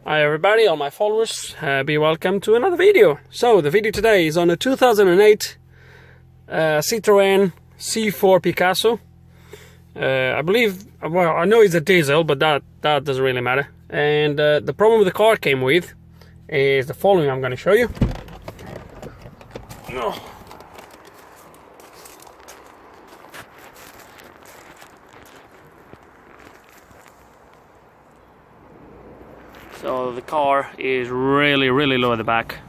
Hi everybody, all my followers, be welcome to another video. So the video today is on a 2008 Citroen C4 Picasso. I believe, well, I know it's a diesel, but that doesn't really matter. And the problem the car came with is the following. I'm going to show you. So the car is really low at the back.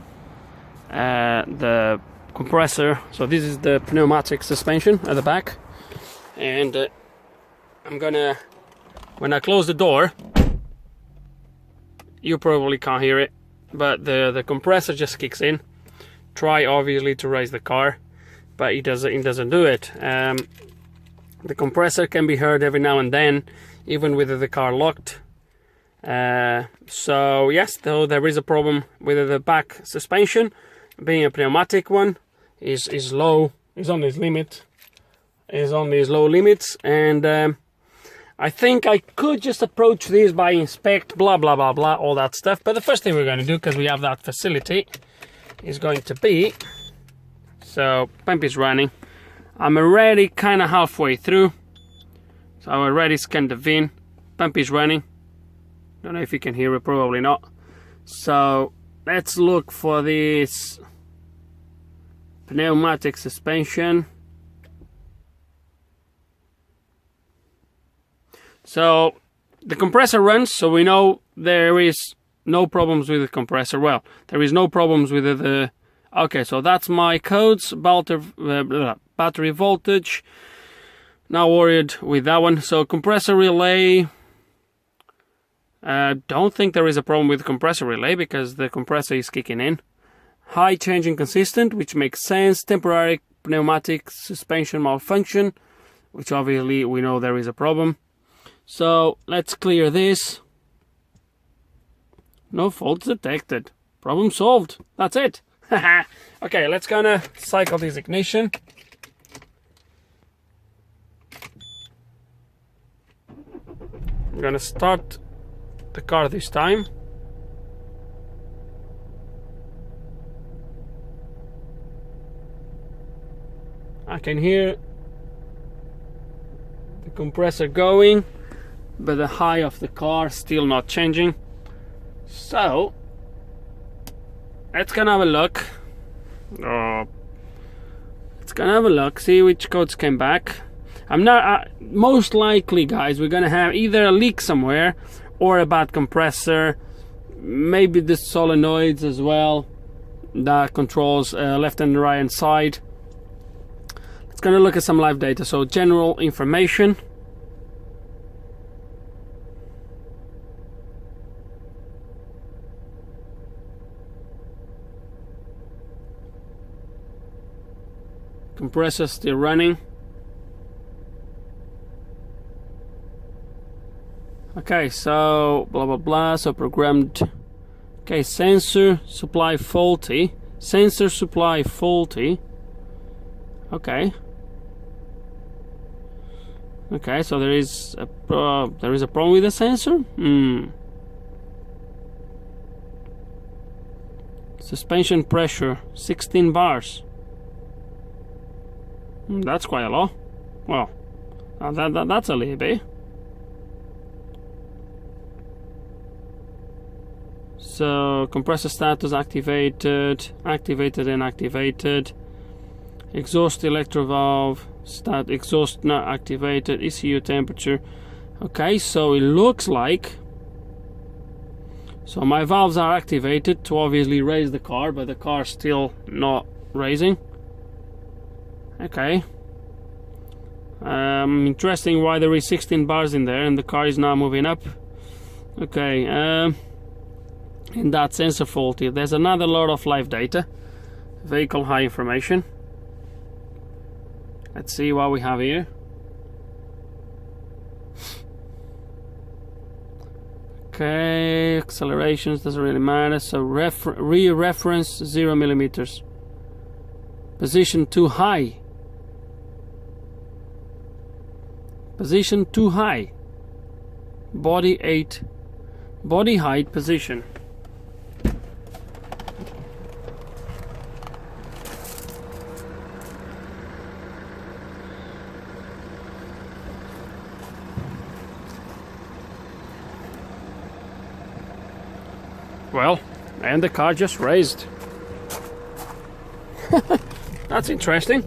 The compressor, so this is the pneumatic suspension at the back, and I'm gonna, when I close the door, you probably can't hear it, but the compressor just kicks in. Try obviously to raise the car, but it doesn't do it. The compressor can be heard every now and then, even with the car locked. So yes, though there is a problem with the back suspension, being a pneumatic one, is low, is on its limit, is on these low limits, and I think I could just approach this by inspect, blah blah blah blah, all that stuff. But the first thing we're going to do, because we have that facility, is going to be, so pump is running. I'm already kind of halfway through, so I already scanned the VIN. Pump is running. Don't know if you can hear it, probably not. So let's look for this pneumatic suspension. So the compressor runs, so we know there is no problems with the compressor. Well, there is no problems with the okay, so that's my codes, battery voltage. Not worried with that one. So compressor relay, don't think there is a problem with the compressor relay because the compressor is kicking in. High changing consistent, which makes sense. Temporary pneumatic suspension malfunction, which obviously we know there is a problem. So let's clear this. No faults detected. Problem solved. That's it. Okay, let's gonna cycle this ignition. I'm gonna start the car this time. I can hear the compressor going, but the high of the car still not changing. So let's gonna have a look. Let's gonna have a look, see which codes came back. I'm not most likely, guys, we're gonna have either a leak somewhere or a bad compressor, maybe the solenoids as well that controls left and right hand side. Let's gonna look at some live data. So general information. Compressor still running. Okay, so blah blah blah, so programmed. Okay, sensor supply faulty. Sensor supply faulty. Okay. Okay, so there is a problem with the sensor. Suspension pressure 16 bars. That's quite a lot. Well, that's a little bit. So compressor status activated, inactivated. Exhaust electro valve exhaust not activated. ECU temperature. Okay, so it looks like, so my valves are activated to obviously raise the car, but the car's still not raising. Okay. Interesting why there is 16 bars in there and the car is now moving up. Okay. And that sensor faulty. There's another lot of live data. Vehicle high information. Let's see what we have here. Okay, accelerations doesn't really matter. So rear reference 0 millimeters. Position too high. Position too high. Body 8 body height position. Well, and the car just raised. That's interesting.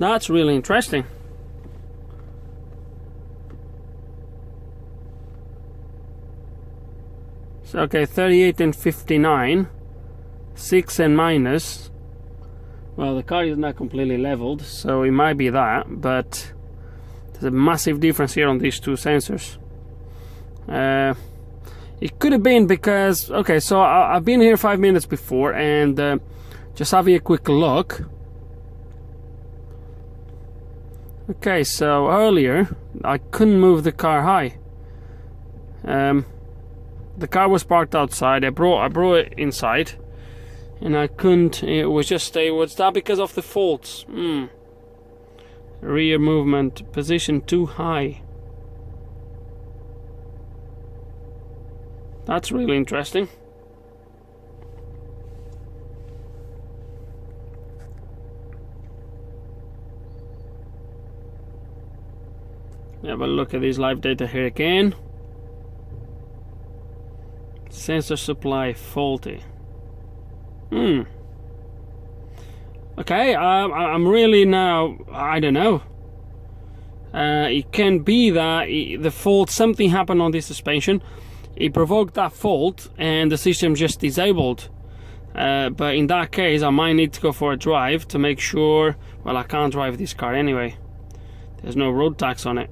That's really interesting. So, okay, 38 and 59, 6 and minus. Well, the car is not completely leveled, so it might be that, but there's a massive difference here on these two sensors. It could have been because, okay, so I've been here 5 minutes before, and just having a quick look. Okay, so earlier I couldn't move the car high. The car was parked outside. I brought it inside, and I couldn't. It was that because of the faults? Rear movement position too high. That's really interesting. Have a look at this live data here again. Sensor supply faulty. Okay, I'm really now, I don't know. It can be that the fault, something happened on this suspension. It provoked that fault and the system just disabled. But in that case, I might need to go for a drive to make sure. Well, I can't drive this car anyway. There's no road tax on it.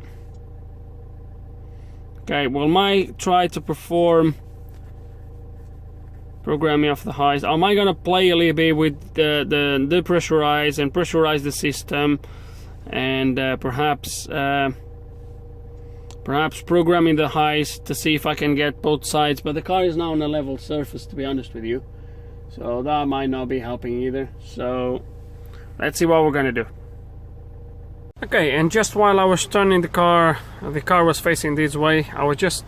Okay, well, might try to perform programming of the highs. Am I gonna play a little bit with the pressurize and pressurize the system, and perhaps programming the highs to see if I can get both sides. But the car is now on a level surface, to be honest with you, so that might not be helping either. So let's see what we're gonna do. Okay, and just while I was turning the car was facing this way. I was just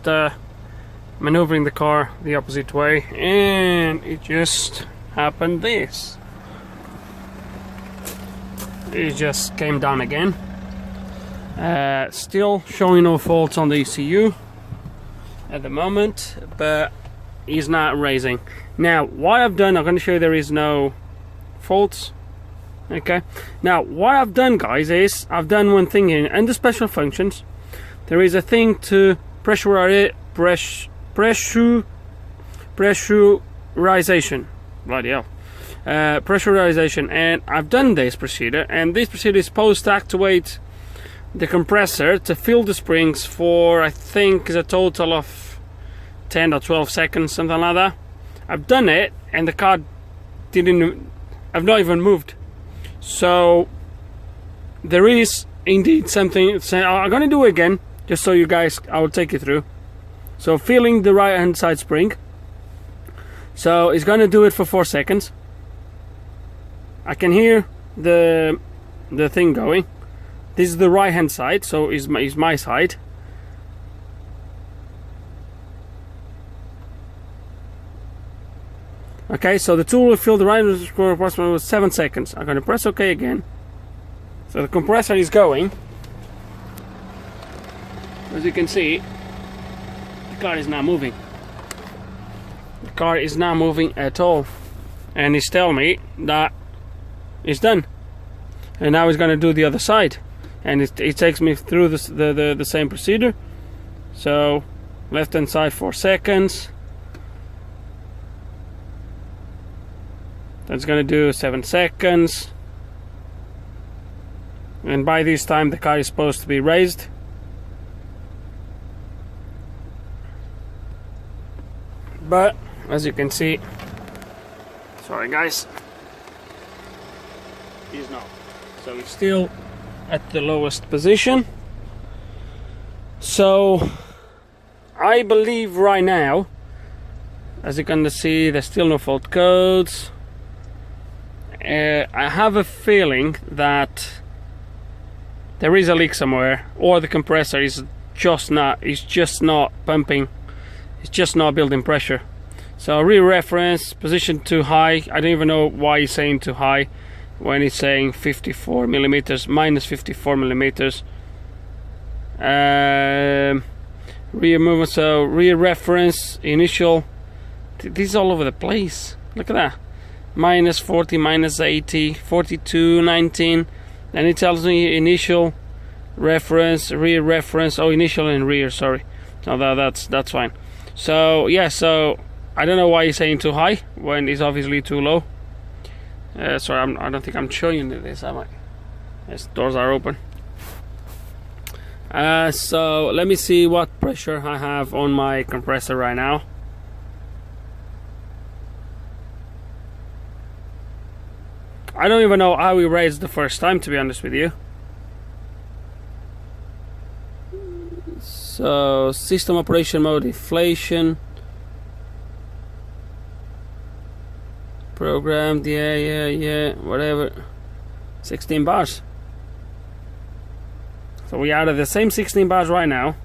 maneuvering the car the opposite way, and it just happened this. It just came down again. Still showing no faults on the ECU at the moment, but it's not raising. Now, what I've done, I'm going to show you there is no faults. Okay, now what I've done, guys, is I've done one thing here. Under special functions, there is a thing to pressurization. Bloody hell. Pressurization, and I've done this procedure, and this procedure is supposed to activate the compressor to fill the springs for, I think, is a total of 10 or 12 seconds, something like that. I've done it, and the car I've not even moved. So there is indeed something. I'm gonna do it again, just so you guys, I will take you through. So filling the right hand side spring. So it's gonna do it for 4 seconds. I can hear the thing going. This is the right hand side, so is my side. Okay, so the tool will fill the right square approximately with 7 seconds. I'm going to press OK again. So the compressor is going. As you can see, the car is not moving. The car is not moving at all, and it's telling me that it's done. And now it's going to do the other side, and it takes me through the same procedure. So left hand side 4 seconds. That's going to do 7 seconds, and by this time the car is supposed to be raised. But as you can see, sorry guys, he's not. So it's still at the lowest position. So I believe right now, as you can see, there's still no fault codes. I have a feeling that there is a leak somewhere, or the compressor is just not pumping it's just not building pressure. So rear reference position too high. I don't even know why he's saying too high when it's saying 54 millimeters, minus 54 millimeters. Rear movement, so rear reference initial, this is all over the place. Look at that, minus 40, minus 80, 42, 19. Then it tells me initial reference, rear reference. Oh, initial and rear, sorry. So that's fine. So yeah, so I don't know why he's saying too high when it's obviously too low. Sorry, I don't think I'm showing you this, am I? Yes, doors are open. So let me see what pressure I have on my compressor right now. I don't even know how we raised the first time, to be honest with you. So system operation mode, inflation, programmed, yeah, whatever. 16 bars. So we are at the same 16 bars right now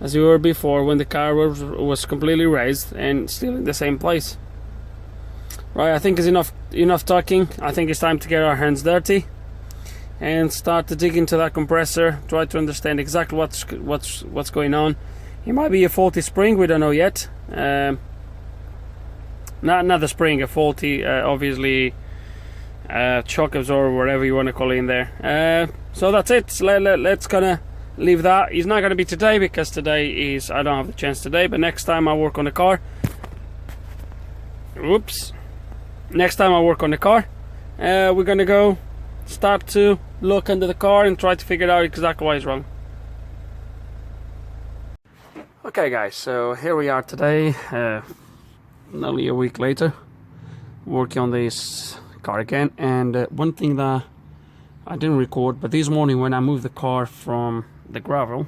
as we were before when the car was completely raised and still in the same place. Right, I think it's enough talking. I think it's time to get our hands dirty and start to dig into that compressor, try to understand exactly what's going on. It might be a faulty spring, we don't know yet. Not the spring, a faulty obviously shock absorber, whatever you want to call it in there. So that's it. Let's gonna leave that. It's not gonna be today because today is, I don't have the chance today, but next time I work on the car, next time I work on the car, we're gonna go start to look under the car and try to figure out exactly why it's wrong. Okay guys, so here we are today, nearly a week later, working on this car again. And one thing that I didn't record, but this morning when I moved the car from the gravel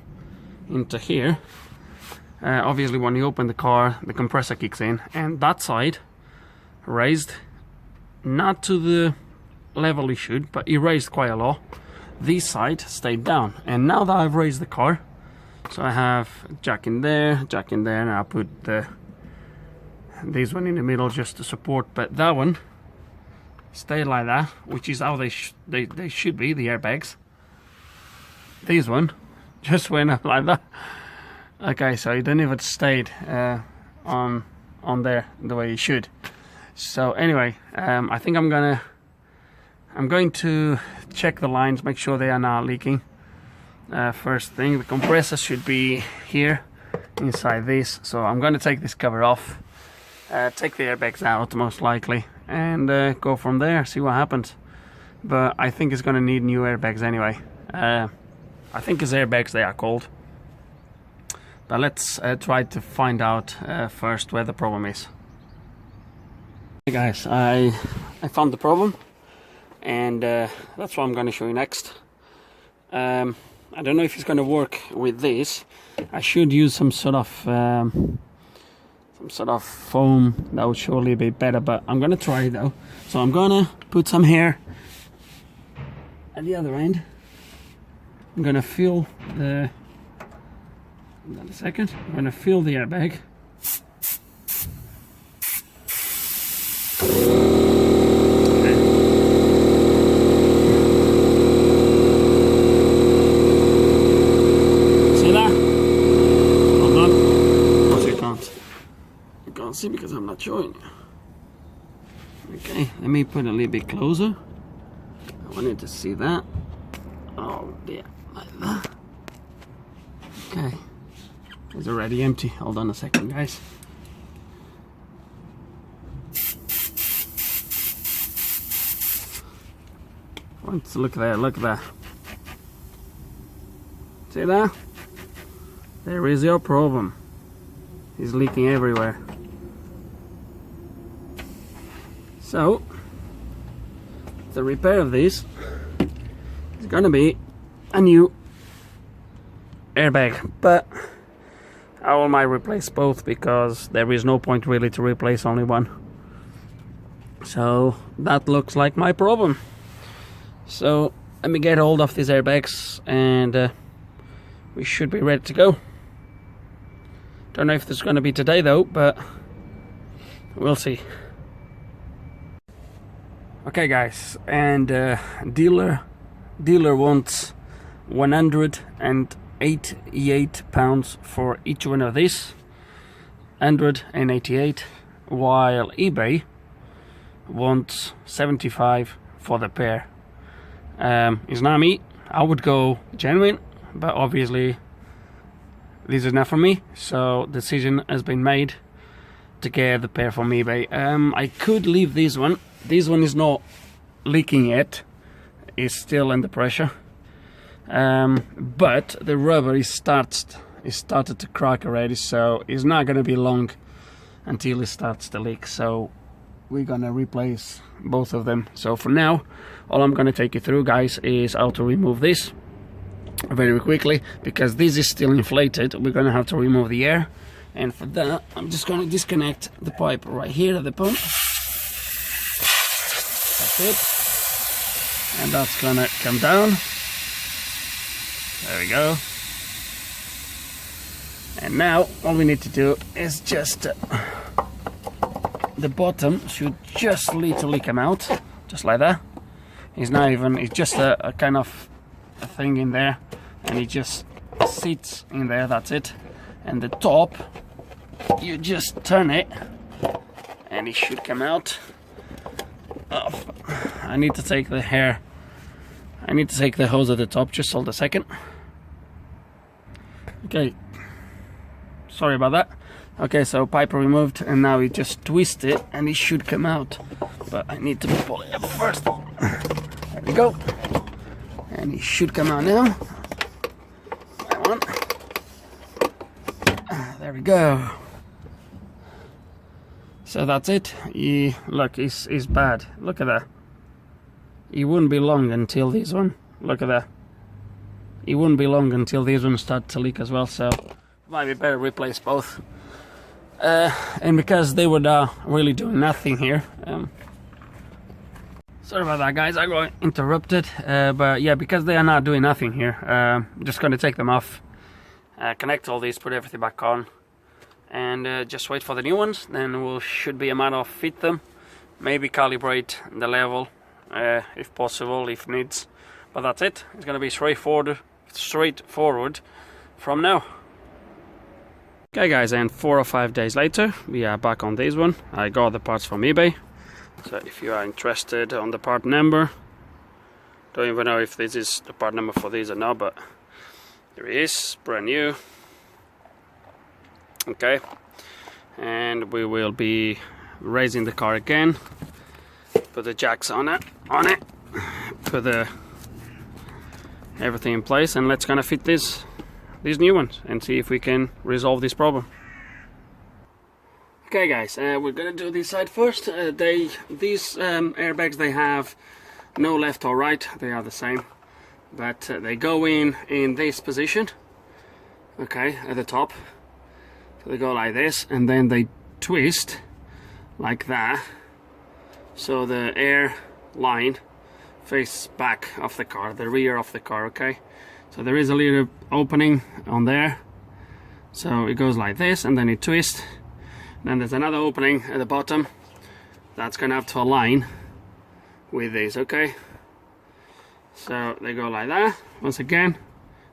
into here, obviously when you open the car the compressor kicks in, and that side raised, not to the level it should, but it raised quite a lot. This side stayed down, and now that I've raised the car, so I have jack in there, and I'll put this one in the middle just to support, but that one stayed like that, which is how they should be, the airbags. This one just went up like that. Okay, so it didn't even stayed on there the way it should. So anyway, I think I'm going to check the lines, make sure they are not leaking. First thing, the compressor should be here inside this, so I'm going to take this cover off, take the airbags out most likely, and go from there, see what happens. But I think it's going to need new airbags anyway. I think it's airbags they are called, but let's try to find out first where the problem is. Hey guys, I found the problem, and that's what I'm going to show you next. I don't know if it's going to work with this. I should use some sort of foam. That would surely be better, but I'm going to try it though. So I'm going to put some here at the other end. I'm going to fill the, hold on a second, I'm going to fill the airbag. See, because I'm not showing you. Okay, let me put a little bit closer. I wanted to see that. Oh yeah, like that. Okay, it's already empty. Hold on a second, guys. Look there, look there. See that? There is your problem. It's leaking everywhere. So, the repair of this is gonna be a new airbag, but I might replace both because there is no point really to replace only one. So that looks like my problem. So let me get hold of these airbags and we should be ready to go. Don't know if this is going to be today though, but we'll see. Okay guys, and dealer wants £188 for each one of these, 188, while eBay wants 75 for the pair. It's not me. I would go genuine, but obviously this is not for me, so decision has been made to get the pair from eBay. I could leave this one. This one is not leaking yet, it's still under pressure, but the rubber is started to crack already, so it's not going to be long until it starts to leak. So we're gonna replace both of them. So for now, all I'm gonna take you through, guys, is how to remove this very quickly, because this is still inflated. We're gonna have to remove the air, and for that I'm just gonna disconnect the pipe right here at the pump. That's it, and that's gonna come down. There we go. And now all we need to do is just the bottom should just literally come out, just like that. It's not even, it's just a kind of a thing in there, and it just sits in there, that's it. And the top, you just turn it and it should come out. I need to take the hair, I need to take the hose at the top, just hold a second. Okay, sorry about that. Okay, so pipe removed, and now we just twist it and it should come out, but I need to pull it up first. There we go, and it should come out now. That one. There we go. So that's it. Look, it's bad. Look at that. It wouldn't be long until this one. Look at that. It wouldn't be long until these ones start to leak as well. So might be better replace both. And because they were really doing nothing here. Sorry about that, guys. I got interrupted. But yeah, because they are not doing nothing here, I'm just going to take them off, connect all these, put everything back on, and just wait for the new ones. Then we should be a matter of fit them, maybe calibrate the level if possible, if needs. But that's it. It's going to be straightforward from now. Okay guys, and 4 or 5 days later we are back on this one. I got the parts from eBay, so if you are interested on the part number, don't even know if this is the part number for this or not, but here it is, brand new. Okay, and we will be raising the car again, put the jacks on it, put everything in place, and let's gonna fit these new ones and see if we can resolve this problem. Okay guys, we're gonna do this side first. These airbags, they have no left or right, they are the same, but they go in this position, okay, at the top. So they go like this, and then they twist like that, so the air line faces back of the car, the rear of the car, okay. So there is a little opening on there, so it goes like this, and then it twists. Then there's another opening at the bottom that's gonna have to align with this, okay. So they go like that. Once again,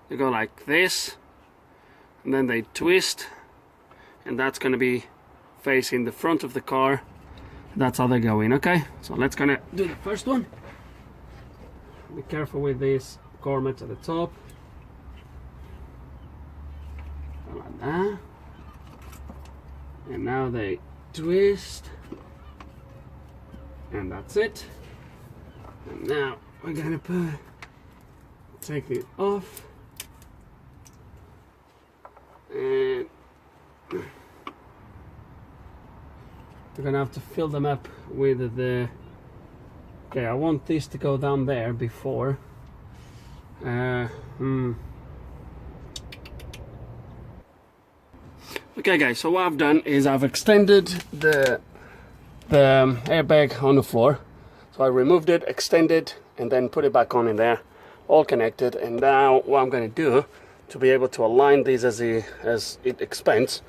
they go like this, and then they twist, and that's gonna be facing the front of the car. That's how they go in, okay. So let's gonna do the first one. Be careful with these cornets at the top. Like that. And now they twist, and that's it. And now we're gonna take it off, and we're gonna have to fill them up with the. Okay, I want this to go down there before. Okay guys, so what I've done is I've extended the airbag on the floor. So I removed it, extended, and then put it back on in there, all connected. And now what I'm going to do to be able to align these as it expands,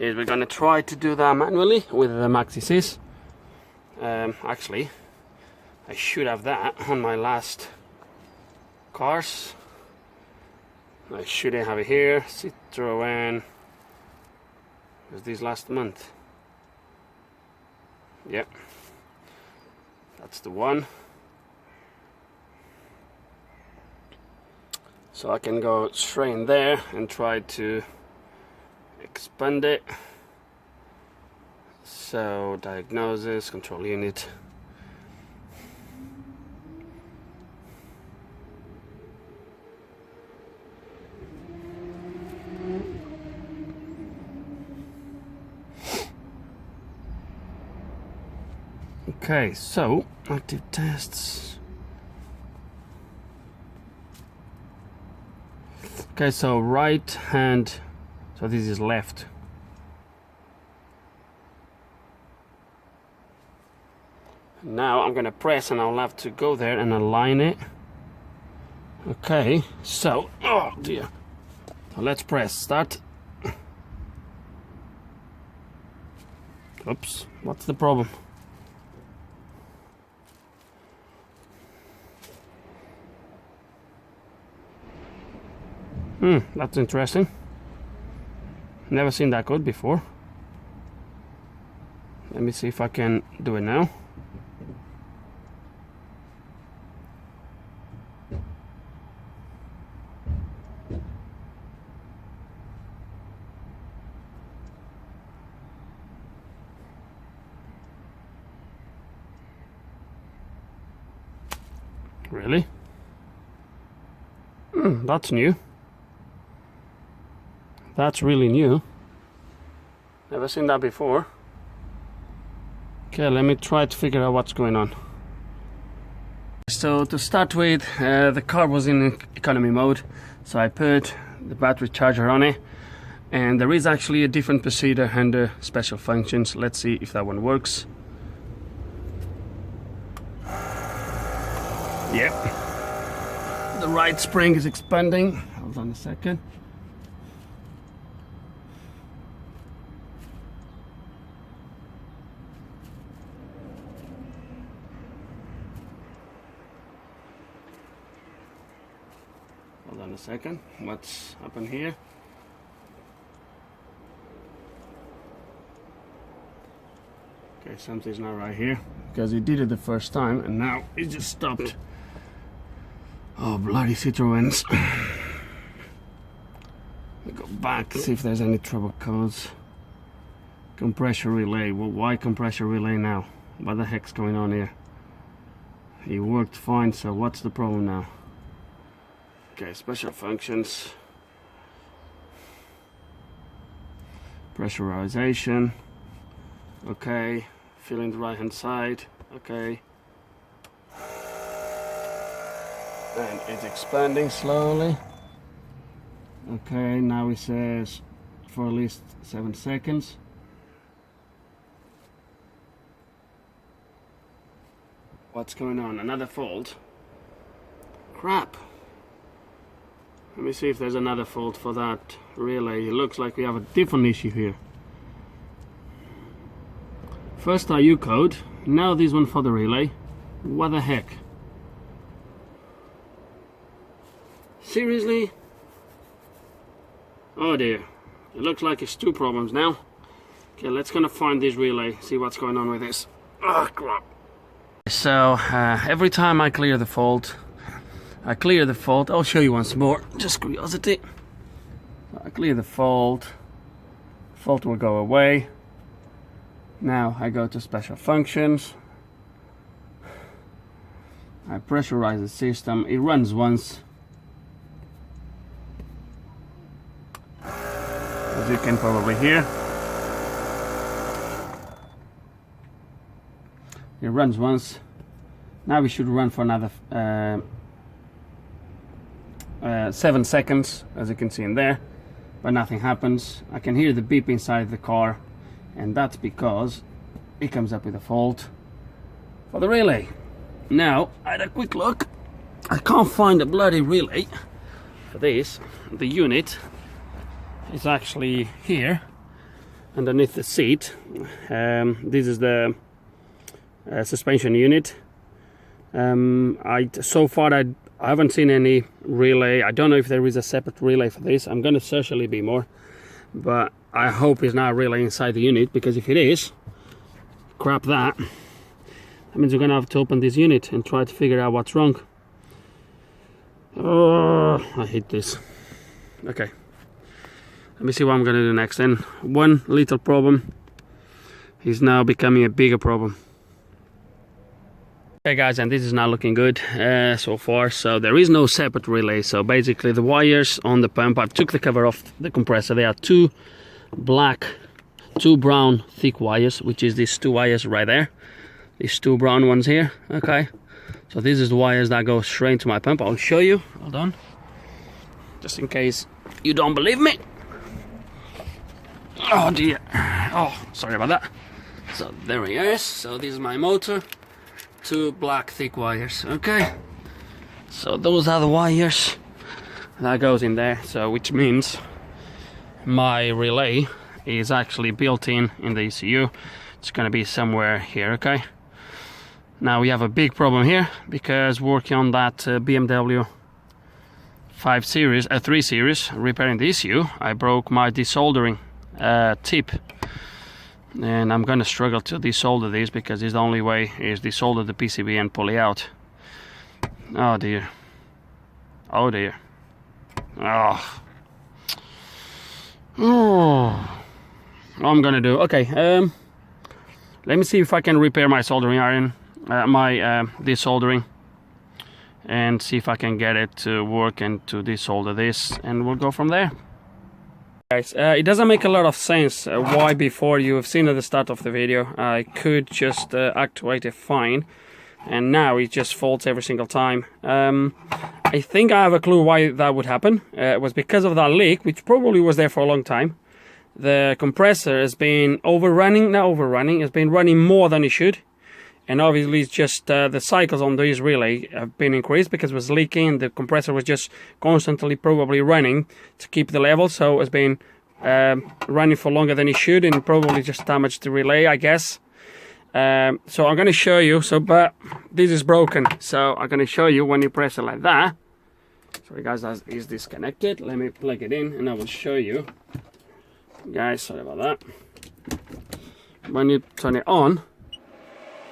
is we're gonna try to do that manually with the Maxi-Sys. Actually, I should have that on my last cars. I shouldn't have it here. Citroen was this last month. Yep, that's the one. So I can go straight in there and try to expand it. So diagnosis, control unit. Okay, so active tests. Okay, so right hand, so this is left. Now I'm gonna press and I'll have to go there and align it. Okay, so, oh dear. So let's press start. Oops, what's the problem? That's interesting. Never seen that code before. Let me see if I can do it now. Really? That's new. That's really new. Never seen that before. Okay, let me try to figure out what's going on. So to start with, the car was in economy mode, so I put the battery charger on it, and there is actually a different procedure under special functions. Let's see if that one works. Yep. The right spring is expanding. Hold on a second. Hold on a second. What's happened here? Okay, something's not right here because he did it the first time and now it just stopped. Oh, bloody Citroens. We go back, see if there's any trouble codes. Compressor relay. Well, why compressor relay now? What the heck's going on here? He worked fine, so what's the problem now? Okay, special functions. Pressurization. Okay, filling the right hand side. Okay. And it's expanding slowly. Okay, now it says for at least 7 seconds. What's going on? Another fault? Crap. Let me see if there's another fault for that relay. It looks like we have a different issue here. First IU code, now this one for the relay. What the heck? Seriously? Oh dear. It looks like it's 2 problems now. Okay, let's gonna find this relay, see what's going on with this. Oh crap. So every time I clear the fault, I'll show you once more, just curiosity. I clear the fault will go away. Now I go to special functions. I pressurize the system. It runs once. As you can probably hear. It runs once. Now we should run for another 7 seconds, as you can see in there, but nothing happens. I can hear the beep inside the car, and that's because it comes up with a fault for the relay. Now, I had a quick look. I can't find a bloody relay for this. The unit is actually here, underneath the seat. This is the suspension unit. So far I haven't seen any relay. I don't know if there is a separate relay for this. I'm going to search a little bit more, but I hope it's not a relay inside the unit, because if it is, crap that means we're going to have to open this unit and try to figure out what's wrong. Oh, I hate this. Okay, let me see what I'm going to do next. And one little problem is now becoming a bigger problem. Okay guys, and this is not looking good so far. So there is no separate relay. So basically the wires on the pump, I took the cover off the compressor. There are two brown thick wires, which is these two wires right there, these two brown ones here. Okay, so this is the wires that go straight to my pump. I'll show you, hold on, just in case you don't believe me. Oh dear, oh sorry about that. So there he is. So this is my motor, two black thick wires. Okay, so those are the wires that goes in there. So which means my relay is actually built in the ECU. It's going to be somewhere here. Okay, now we have a big problem here, because working on that BMW 3 series repairing the ECU, I broke my desoldering tip, and I'm gonna struggle to desolder these, because this the only way is desolder the PCB and pull it out. Oh dear, oh dear, oh. What I'm gonna do, okay, let me see if I can repair my soldering iron, my desoldering, and see if I can get it to work and to desolder this, and we'll go from there. Guys, it doesn't make a lot of sense why before you have seen at the start of the video I could just actuate it fine, and now it just faults every single time. I think I have a clue why that would happen. It was because of that leak, which probably was there for a long time. The compressor has been it's been running more than it should, and obviously it's just the cycles on this relay have been increased because it was leaking. The compressor was just constantly probably running to keep the level, so it's been running for longer than it should, and probably just damaged the relay, I guess. So I'm going to show you, but this is broken, so I'm going to show you when you press it like that. Sorry guys, that is disconnected. Let me plug it in and I will show you. Guys, sorry about that. When you turn it on,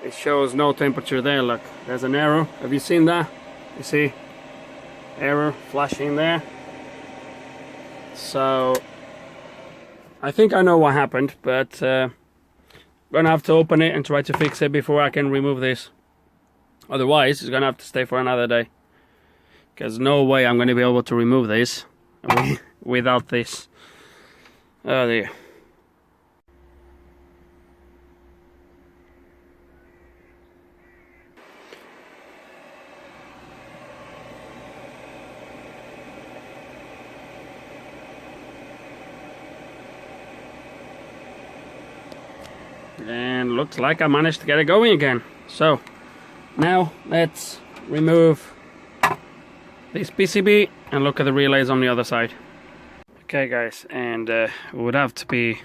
it shows no temperature there. Look, there's an arrow. Have you seen that? You see error flashing there. So I think I know what happened, but I'm gonna have to open it and try to fix it before I can remove this. Otherwise it's gonna have to stay for another day, because no way I'm gonna be able to remove this without this. Oh dear. And looks like I managed to get it going again. So now let's remove this PCB and look at the relays on the other side. Okay guys, and it would have to be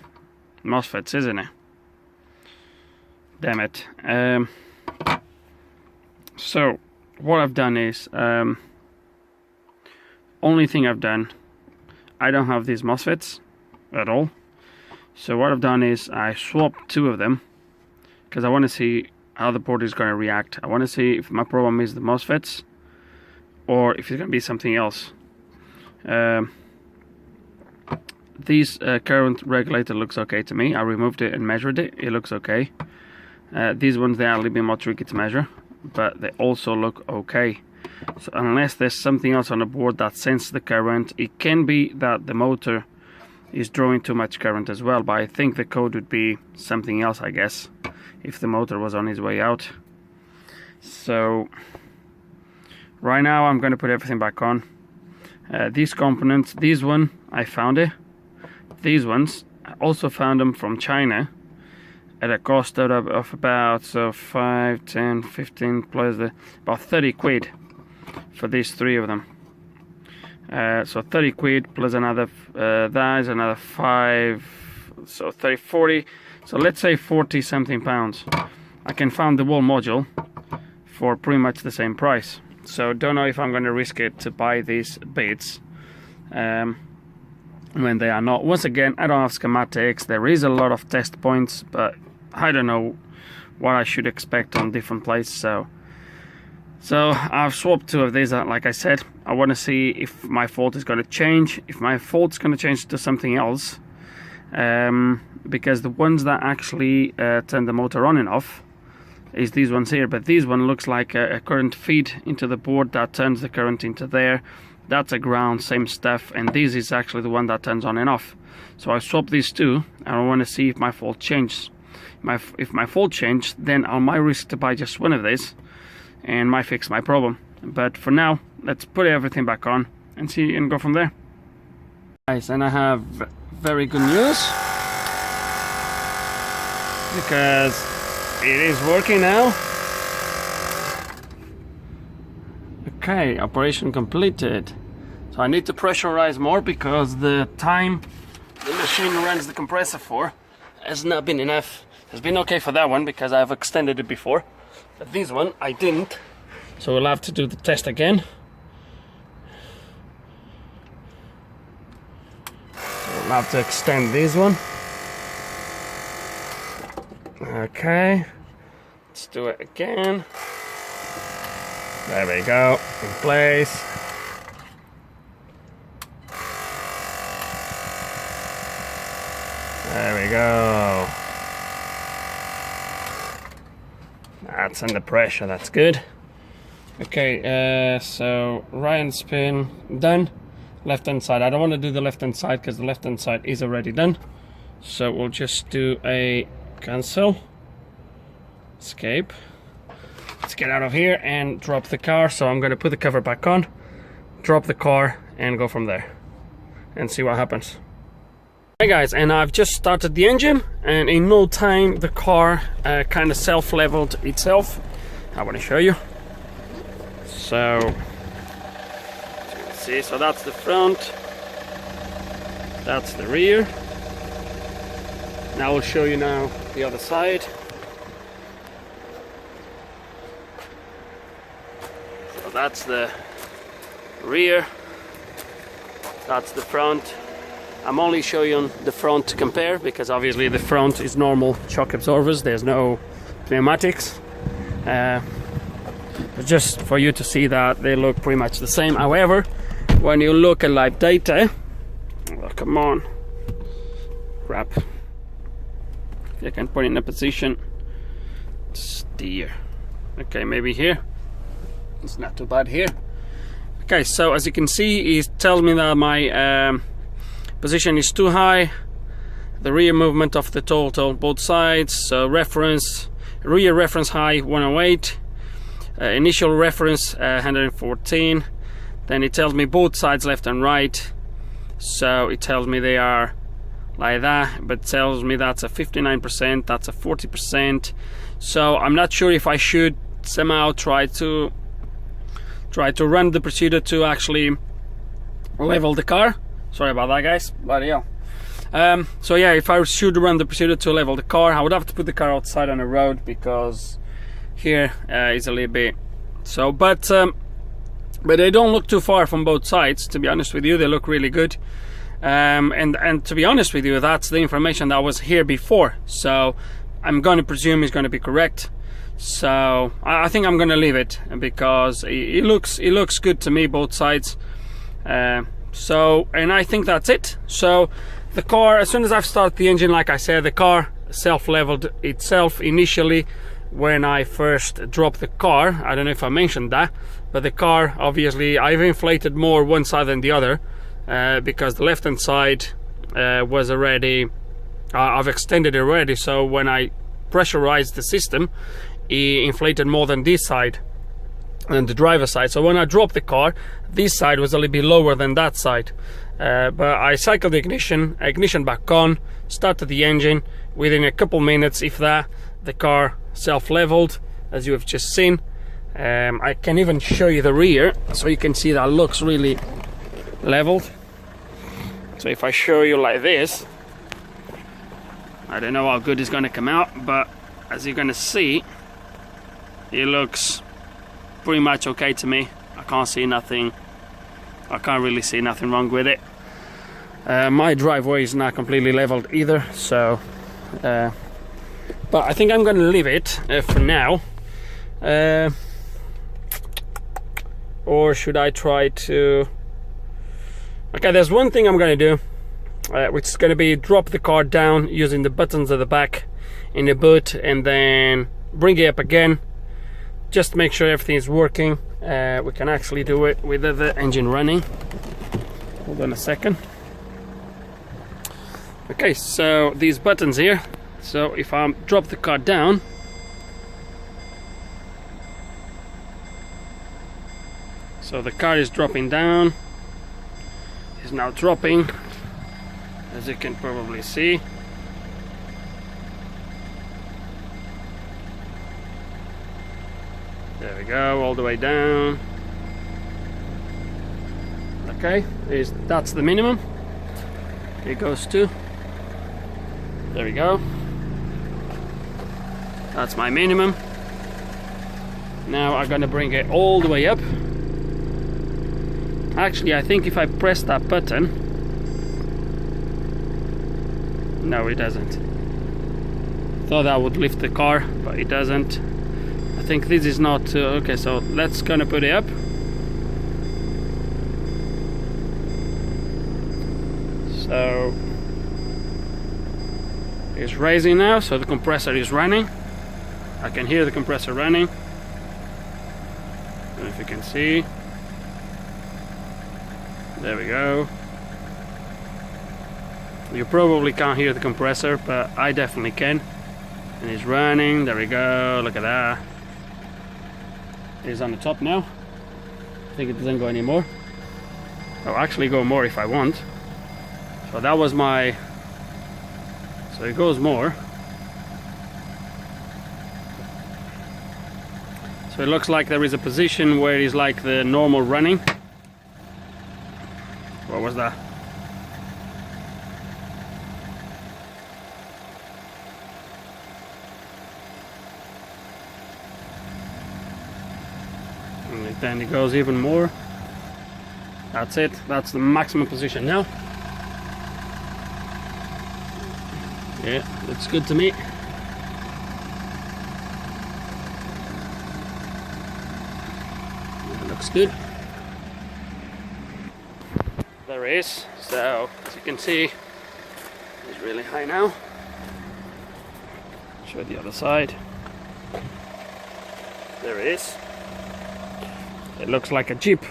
MOSFETs, isn't it? Damn it. So what I've done is, only thing I've done, I don't have these MOSFETs at all. So what I've done is I swapped two of them, because I want to see how the board is going to react. I want to see if my problem is the MOSFETs or if it's going to be something else. This current regulator looks okay to me. I removed it and measured it. It looks okay. These ones, they are a little bit more tricky to measure, but they also look okay. So unless there's something else on the board that senses the current, it can be that the motor is drawing too much current as well, but I think the code would be something else, I guess, if the motor was on its way out. So right now I'm going to put everything back on. These components, this one I found it. These ones I also found them from China at a cost of about 5, 10, 15 plus about 30 quid for these three of them. So 30 quid plus another, that is another 5 so 30, 40, so let's say 40 something pounds. I can find the whole module for pretty much the same price. So don't know if I'm going to risk it to buy these bits when they are not. Once again, I don't have schematics. There is a lot of test points, but I don't know what I should expect on different places. So I've swapped two of these. Like I said, I want to see if my fault is going to change. If my fault is going to change to something else, because the ones that actually turn the motor on and off is these ones here, but this one looks like a current feed into the board that turns the current into there. That's a ground, same stuff, and this is actually the one that turns on and off. So I swapped these two, and I want to see if my fault changes. If my fault changed, then I might risk to buy just one of these and might fix my problem. But for now, let's put everything back on and see and go from there. Guys, and I have very good news, because it is working now. Okay, operation completed. So I need to pressurize more because the time the machine runs the compressor for has not been enough. It's been okay for that one because I've extended it before, but this one I didn't. So we'll have to do the test again. So we'll have to extend this one. Okay, let's do it again. There we go, in place. There we go. That's under pressure, that's good. Okay, so right hand spin done. Left hand side, I don't want to do the left hand side because the left hand side is already done. So we'll just do a cancel, escape. Let's get out of here and drop the car. So I'm going to put the cover back on, drop the car, and go from there and see what happens. Hey guys, and I've just started the engine, and in no time the car kind of self-leveled itself. I want to show you. So as you can see, so that's the front, that's the rear. Now I'll show you now the other side. So that's the rear, that's the front. I'm only showing the front to compare because obviously the front is normal shock absorbers, there's no pneumatics. But just for you to see that they look pretty much the same. However, when you look at live data, oh, come on, crap. You can put it in a position, steer. Okay, maybe here. It's not too bad here. Okay, so as you can see, it tells me that my position is too high. The rear movement of the total, both sides. So reference, rear reference high 108, initial reference 114. Then it tells me both sides left and right. So it tells me they are like that, but tells me that's a 59%, that's a 40%. So I'm not sure if I should somehow try to run the procedure to actually level the car. Sorry about that, guys. Bloody hell. So yeah, if I should run the procedure to level the car, I would have to put the car outside on the road because here is a little bit so. But they don't look too far from both sides. To be honest with you, they look really good. And to be honest with you, that's the information that was here before. So I'm going to presume it's going to be correct. So I think I'm going to leave it because it looks good to me, both sides. So, and I think that's it. So the car, as soon as I've started the engine, like I said, the car self-leveled itself initially when I first dropped the car. I don't know if I mentioned that, but the car, obviously I've inflated more one side than the other because the left hand side was already, I've extended it already. So when I pressurized the system, it inflated more than this side and the driver's side. So when I dropped the car, this side was a little bit lower than that side. But I cycled the ignition back on, started the engine. Within a couple minutes, if that, the car self-leveled, as you have just seen. I can even show you the rear, so you can see that looks really leveled. So if I show you like this, I don't know how good it's gonna come out, but as you're gonna see, it looks pretty much okay to me. I can't see nothing. I can't really see nothing wrong with it. My driveway is not completely leveled either, so but I think I'm gonna leave it for now. Or should I try to... Okay, there's one thing I'm gonna do, which is gonna be drop the car down using the buttons at the back in the boot, and then bring it up again, just to make sure everything is working. We can actually do it with the engine running. Hold on a second. Okay, so these buttons here, so if I drop the car down, so the car is dropping down, is now dropping, as you can probably see. There we go, all the way down. Okay, that's the minimum. It goes to. There we go. That's my minimum. Now I'm gonna bring it all the way up. Actually, I think if I press that button... No, it doesn't. Thought that would lift the car, but it doesn't. I think this is not... okay, so let's gonna put it up. So... it's raising now, so the compressor is running. I can hear the compressor running. I don't know if you can see. There we go. You probably can't hear the compressor, but I definitely can. And it's running. There we go. Look at that. It's on the top now. I think it doesn't go anymore. I'll actually go more if I want. So that was my... so it goes more. So it looks like there is a position where it's like the normal running. What was that? And then it goes even more. That's it. That's the maximum position now. Yeah, looks good to me. It looks good. There it is. So, as you can see, it's really high now. Show the other side. There it is. It looks like a Jeep.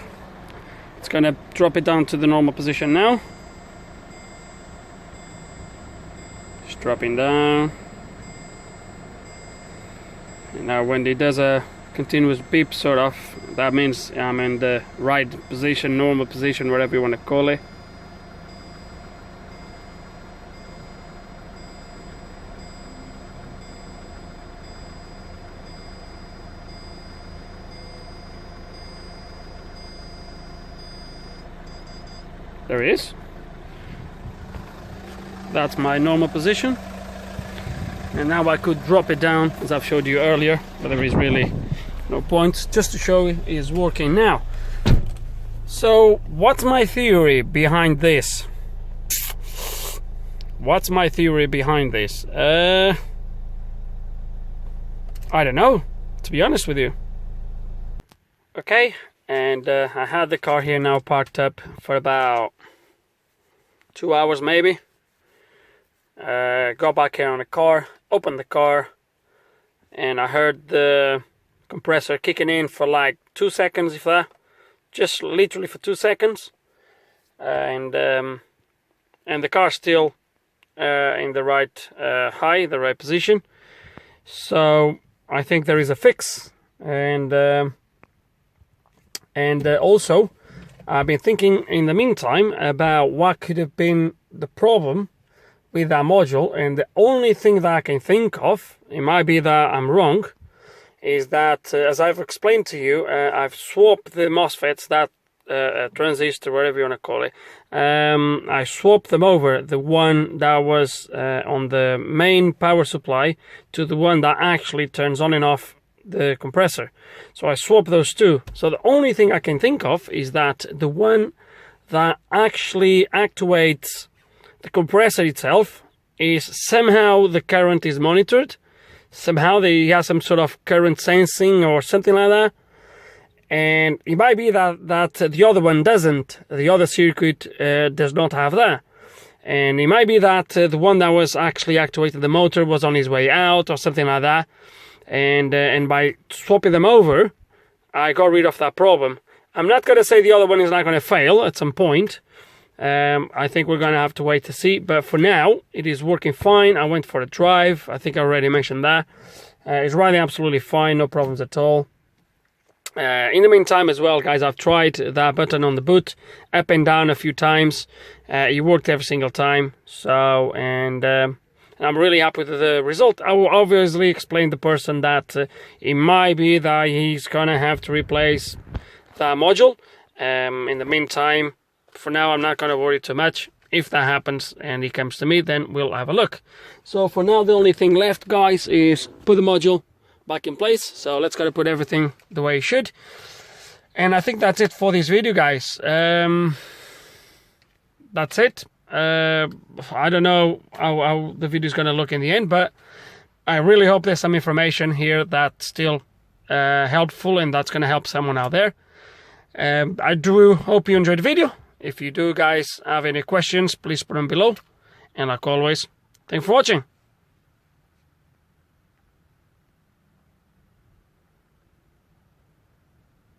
It's gonna drop it down to the normal position now. Just dropping down. And now when it does a continuous beep sort of, that means I'm in the right position, normal position, whatever you want to call it. There it is. That's my normal position. And now I could drop it down, as I've showed you earlier, but there is really no point, just to show it is working now. So what's my theory behind this? What's my theory behind this? I don't know, to be honest with you. Okay, and I had the car here now parked up for about 2 hours maybe. Got back here on the car, opened the car, and I heard the compressor kicking in for like 2 seconds, if that, just literally for 2 seconds, and the car's still in the right high, the right position. So I think there is a fix, and also I've been thinking in the meantime about what could have been the problem with that module, and the only thing that I can think of, it might be that I'm wrong, is that as I've explained to you, I've swapped the MOSFETs that transistor, whatever you want to call it. I swapped them over, the one that was on the main power supply to the one that actually turns on and off the compressor. So I swapped those two. So the only thing I can think of is that the one that actually actuates the compressor itself is somehow the current is monitored. Somehow they have some sort of current sensing or something like that. And it might be that the other one doesn't. The other circuit does not have that. And it might be that the one that was actually actuating the motor was on his way out or something like that. And by swapping them over, I got rid of that problem. I'm not going to say the other one is not going to fail at some point. I think we're going to have to wait to see. But for now, it is working fine. I went for a drive. I think I already mentioned that. It's running absolutely fine. No problems at all. In the meantime as well, guys, I've tried that button on the boot up and down a few times. It worked every single time. So, and I'm really happy with the result. I will obviously explain to the person that it might be that he's gonna have to replace that module. In the meantime, for now, I'm not gonna worry too much. If that happens and he comes to me, then we'll have a look. So for now, the only thing left, guys, is put the module back in place. So let's go to put everything the way it should. And I think that's it for this video, guys. That's it. I don't know how the video is going to look in the end, but I really hope there's some information here that's still helpful and that's going to help someone out there. I do hope you enjoyed the video. If you do, guys, have any questions, please put them below. And like always, thanks for watching.